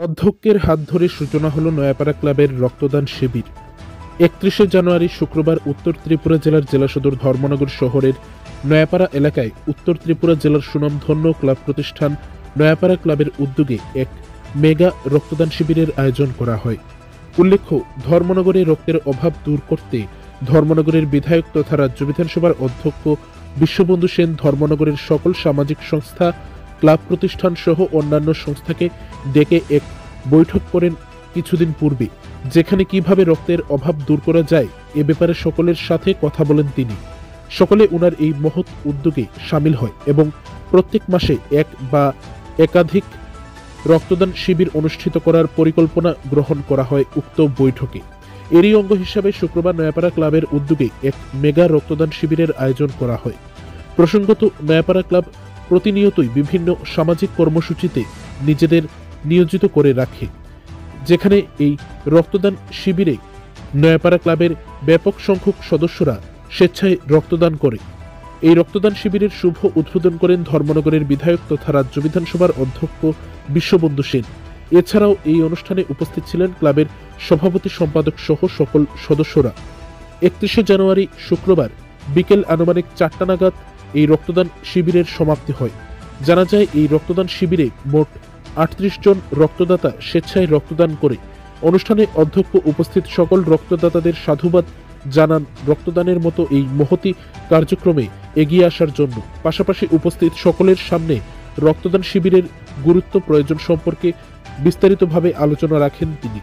অধ্যক্ষের হাত ধরে সূচনা হলো নয়াপাড়া ক্লাবের রক্তদান শিবির। ৩১ জানুয়ারি শুক্রবার উত্তর ত্রিপুরা জেলার জেলা সদর ধর্মনগর শহরের নয়াপাড়া এলাকায় উত্তর ত্রিপুরা জেলার সুনামধন্য ক্লাব প্রতিষ্ঠান নয়াপাড়া ক্লাবের উদ্যোগে এক মেগা রক্তদান শিবিরের আয়োজন করা হয়। উল্লেখ্য, ধর্মনগরে রক্তের অভাব দূর করতে ধর্মনগরের বিধায়ক তথা রাজ্য বিধানসভার অধ্যক্ষ বিশ্ববন্ধু সেন ধর্মনগরের সকল সামাজিক সংস্থা, ক্লাব প্রতিষ্ঠান সহ অন্যান্য সংস্থাকে ডেকে এক বৈঠক করেন কিছুদিন পূর্বে, যেখানে কিভাবে রক্তের অভাব দূর করা যায় এ ব্যাপারে সকলের সাথে কথা বলেন তিনি। সকলে উনার এই মহৎ উদ্যোগে সামিল হয় এবং প্রত্যেক মাসে এক বা একাধিক রক্তদান শিবির অনুষ্ঠিত করার পরিকল্পনা গ্রহণ করা হয় উক্ত বৈঠকে। এরই অঙ্গ হিসাবে শুক্রবার নয়াপাড়া ক্লাবের উদ্যোগে এক মেগা রক্তদান শিবিরের আয়োজন করা হয়। প্রসঙ্গত, নয়াপাড়া ক্লাব প্রতিনিয়তই বিভিন্ন সামাজিক কর্মসূচিতে নিজেদের নিয়োজিত করে রাখে, যেখানে এই রক্তদান শিবিরে নয়াপাড়া ক্লাবের ব্যাপক সংখ্যক সদস্যরা স্বেচ্ছায় রক্তদান করে। এই রক্তদান শিবিরের শুভ উদ্বোধন করেন ধর্মনগরের বিধায়ক তথা রাজ্য বিধানসভার অধ্যক্ষ বিশ্ববন্ধু সেন। এছাড়াও এই অনুষ্ঠানে উপস্থিত ছিলেন ক্লাবের সভাপতি সম্পাদক সহ সকল সদস্যরা। ৩১ জানুয়ারি শুক্রবার বিকেল আনুমানিক ৪টা নাগাদ এই রক্তদান শিবিরের সমাপ্তি হয়। জানা যায়, এই রক্তদান শিবিরে মোট ৩৮ জন রক্তদাতা স্বেচ্ছায় রক্তদান করে। অনুষ্ঠানে অধ্যক্ষ উপস্থিত সকল রক্তদাতাদের সাধুবাদ জানান রক্তদানের মতো এই মহতী কার্যক্রমে এগিয়ে আসার জন্য। পাশাপাশি উপস্থিত সকলের সামনে রক্তদান শিবিরের গুরুত্ব প্রয়োজন সম্পর্কে বিস্তারিতভাবে আলোচনা রাখেন তিনি।